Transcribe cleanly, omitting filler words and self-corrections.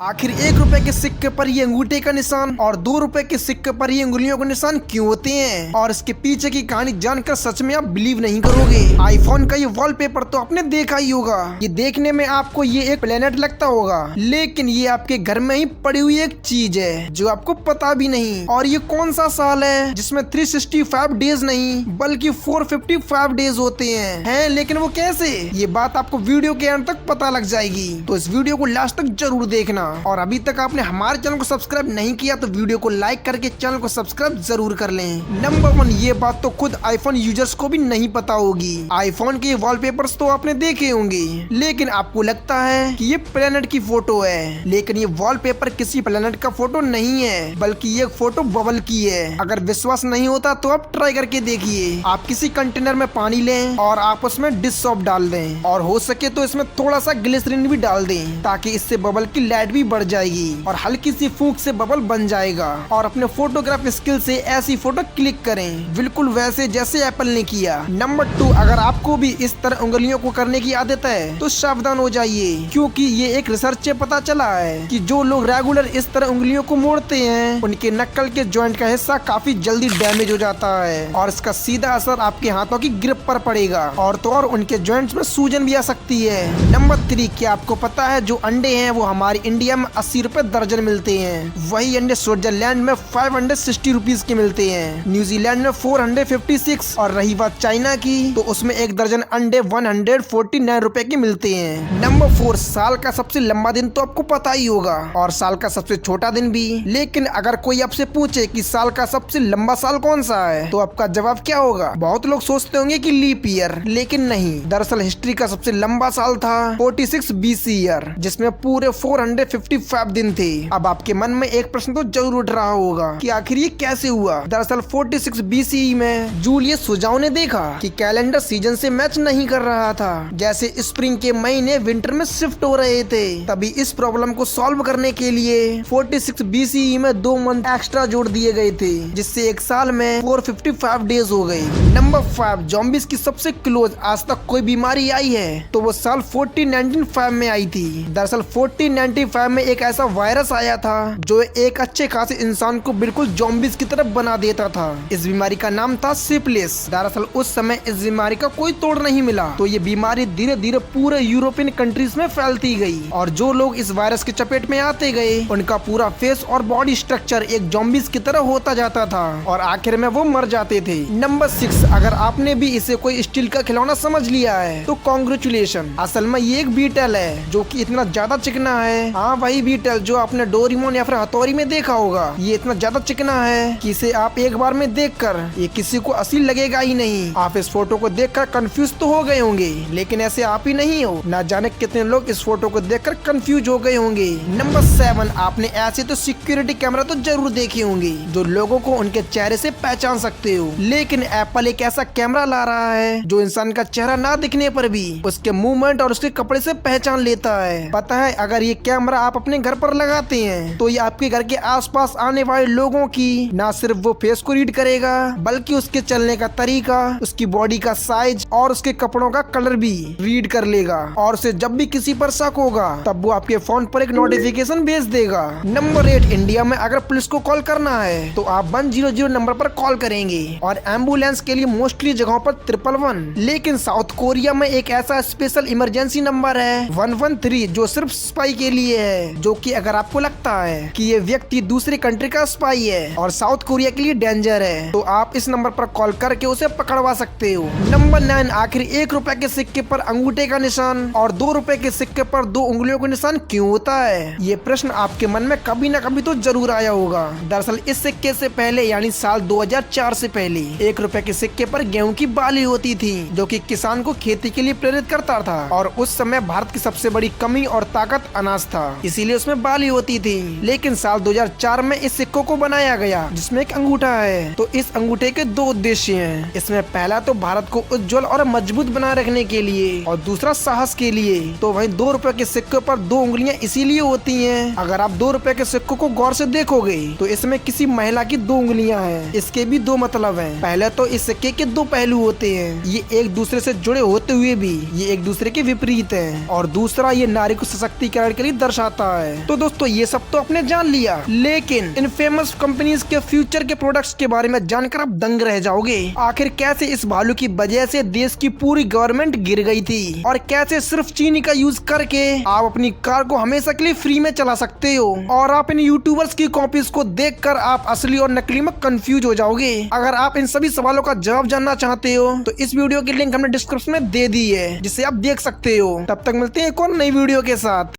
आखिर 1 रुपए के सिक्के पर ये अंगूठे का निशान और 2 रुपए के सिक्के पर ये उंगलियों का निशान क्यों होते हैं, और इसके पीछे की कहानी जानकर सच में आप बिलीव नहीं करोगे। आईफोन का ये वॉलपेपर तो आपने देखा ही होगा। ये देखने में आपको ये एक प्लेनेट लगता होगा, लेकिन ये आपके घर में ही पड़ी हुई एक चीज है जो आपको पता भी नहीं। और ये कौन सा साल है जिसमें 365 डेज नहीं बल्कि 455 डेज होते हैं, लेकिन वो कैसे, ये बात आपको वीडियो के अंत तक पता लग जाएगी। तो इस वीडियो को लास्ट तक जरूर देखना। और अभी तक आपने हमारे चैनल को सब्सक्राइब नहीं किया तो वीडियो को लाइक करके चैनल को सब्सक्राइब जरूर कर लें। नंबर 1, ये बात तो खुद आईफोन यूजर्स को भी नहीं पता होगी। आईफोन के वॉलपेपर्स तो आपने देखे होंगे, लेकिन आपको लगता है कि ये प्लेनेट की फोटो है, लेकिन ये वॉलपेपर किसी प्लेनेट का फोटो नहीं है, बल्कि ये फोटो बबल की है। अगर विश्वास नहीं होता तो आप ट्राई करके देखिए। आप किसी कंटेनर में पानी लें और आप उसमें डिश सोप डाल दें, और हो सके तो इसमें थोड़ा सा ग्लिसरीन भी डाल दें, ताकि इससे बबल की लाइट भी बढ़ जाएगी और हल्की सी फूंक से बबल बन जाएगा। और अपने फोटोग्राफ स्किल से ऐसी फोटो क्लिक करें, बिल्कुल वैसे जैसे एप्पल ने किया। नंबर 2, अगर आपको भी इस तरह उंगलियों को करने की आदत है तो सावधान हो जाइए, क्योंकि ये एक रिसर्च से पता चला है कि जो लोग रेगुलर इस तरह उंगलियों को मोड़ते हैं उनके नक्कल के जॉइंट का हिस्सा काफी जल्दी डैमेज हो जाता है, और इसका सीधा असर आपके हाथों की ग्रिप पर पड़ेगा, और तो और उनके जॉइंट्स में सूजन भी आ सकती है। नंबर 3, क्या आपको पता है जो अंडे हैं वो हमारी इंडिया में 80 रुपए दर्जन मिलते हैं, वही अंडे स्विट्जरलैंड में 560 रुपीज के मिलते हैं, न्यूजीलैंड में 456, और रही बात चाइना की तो उसमें एक दर्जन अंडे 149 रुपए के मिलते हैं। नंबर 4, साल का सबसे लंबा दिन तो आपको पता ही होगा, और साल का सबसे छोटा दिन भी। लेकिन अगर कोई आपसे पूछे कि साल का सबसे लंबा साल कौन सा है तो आपका जवाब क्या होगा? बहुत लोग सोचते होंगे कि लीप ईयर, लेकिन नहीं। दरअसल हिस्ट्री का सबसे लंबा साल था 46 BC ईयर, जिसमें पूरे 455 दिन थे। अब आपके मन में एक प्रश्न तो जरूर उठ रहा होगा कि आखिर ये कैसे हुआ। दरअसल 46 BC में जूलियस सुजाओ ने देखा कि कैलेंडर सीजन से मैच नहीं कर रहा था, जैसे स्प्रिंग के महीने विंटर में शिफ्ट हो रहे थे। तभी इस प्रॉब्लम को सॉल्व करने के लिए 46 BC में 2 मंथ एक्स्ट्रा जोड़ दिए गए थे, जिससे एक साल में 455 डेज हो गए। नंबर 5, ज़ॉम्बीज की सबसे क्लोज आज तक कोई बीमारी आई है तो वो साल 1495 में आई थी। दरअसल 1495 में एक ऐसा वायरस आया था जो एक अच्छे खासे इंसान को बिल्कुल ज़ॉम्बीज की तरफ बना देता था। इस बीमारी का नाम था सिफिलिस। दरअसल उस समय इस बीमारी का कोई तोड़ नहीं मिला, तो ये बीमारी धीरे धीरे पूरे यूरोपियन कंट्रीज में फैलती गई, और जो लोग इस वायरस की चपेट में आते गए उनका पूरा फेस और बॉडी स्ट्रक्चर एक ज़ॉम्बीज की तरह होता जाता था, और आखिर में वो मर जाते थे। नंबर 6, अगर आपने भी इसे कोई स्टील का खिलौना समझ लिया है तो कॉन्ग्रेचुलेशन। असल में ये एक बीटल है जो कि इतना ज्यादा चिकना है, हाँ वही बीटल जो आपने डोरेमोन या फिर हथौड़ी में देखा होगा। ये इतना ज्यादा चिकना है कि इसे आप एक बार में देखकर ये किसी को असली लगेगा ही नहीं। आप इस फोटो को देखकर कंफ्यूज तो हो गए होंगे, लेकिन ऐसे आप ही नहीं हो, ना जाने कितने लोग इस फोटो को देखकर कंफ्यूज हो गए होंगे। नंबर 7, आपने ऐसे तो सिक्योरिटी कैमरा तो जरूर देखे होंगे जो लोगों को उनके चेहरे से पहचान सकते हो, लेकिन एप्पल एक ऐसा कैमरा ला रहा है जो इंसान का चेहरा ना दिखने पर भी उसके मूवमेंट और उसके कपड़े से पहचान लेता है। पता है, अगर ये कैमरा आप अपने घर पर लगाते हैं तो ये आपके घर के आसपास आने वाले लोगों की ना सिर्फ वो फेस को रीड करेगा, बल्कि उसके चलने का तरीका, उसकी बॉडी का साइज और उसके कपड़ों का कलर भी रीड कर लेगा, और उसे जब भी किसी पर शक होगा तब वो आपके फोन पर एक नोटिफिकेशन भेज देगा। नंबर 8, इंडिया में अगर पुलिस को कॉल करना है तो आप 100 नंबर पर कॉल करेंगे, और एम्बुलेंस के लिए मोस्टली जगहों पर 111। लेकिन साउथ कोरिया में एक ऐसा स्पेशल इमरजेंसी नंबर है 113 जो सिर्फ स्पाई के लिए है, जो कि अगर आपको लगता है कि ये व्यक्ति दूसरे कंट्री का स्पाई है और साउथ कोरिया के लिए डेंजर है तो आप इस नंबर पर कॉल करके उसे पकड़वा सकते हो। नंबर 9, आखिर 1 रुपए के सिक्के पर अंगूठे का निशान और 2 रुपए के सिक्के पर 2 उंगलियों का निशान क्यों होता है? ये प्रश्न आपके मन में कभी ना कभी तो जरूर आया होगा। दरअसल इस सिक्के से पहले यानी साल 2004 से पहले 1 रुपए के सिक्के पर गेहूं की बाली होती थी, जो कि किसान को खेती के लिए प्रेरित करता था, और उस समय भारत की सबसे बड़ी कमी और ताकत अनाज था, इसीलिए उसमें बाली होती थी। लेकिन साल 2004 में इस सिक्कों को बनाया गया जिसमें एक अंगूठा है। तो इस अंगूठे के 2 उद्देश्य हैं। इसमें पहला तो भारत को उज्जवल और मजबूत बनाए रखने के लिए, और दूसरा साहस के लिए। तो वहीं 2 रुपए के सिक्के पर 2 उंगलियां इसीलिए होती हैं। अगर आप 2 रुपए के सिक्कों को गौर से देखोगे तो इसमें किसी महिला की 2 उंगलियां हैं। इसके भी 2 मतलब हैं। पहले तो इस सिक्के के 2 पहलू होते हैं, ये एक दूसरे से जुड़े होते हुए भी ये एक दूसरे के विपरीत हैं, और दूसरा ये नारी को सशक्तिकरण के लिए दर्शाता जाता है। तो दोस्तों ये सब तो आपने जान लिया, लेकिन इन फेमस कंपनीज के फ्यूचर के प्रोडक्ट्स के बारे में जानकर आप दंग रह जाओगे। आखिर कैसे इस भालू की वजह से देश की पूरी गवर्नमेंट गिर गई थी, और कैसे सिर्फ चीनी का यूज करके आप अपनी कार को हमेशा के लिए फ्री में चला सकते हो। और आप इन यूट्यूबर्स की कॉपीज को देखकर आप असली और नकली में कंफ्यूज हो जाओगे। अगर आप इन सभी सवालों का जवाब जानना चाहते हो तो इस वीडियो की लिंक हमने डिस्क्रिप्शन में दे दी है, जिसे आप देख सकते हो। तब तक मिलते हैं एक और नई वीडियो के साथ।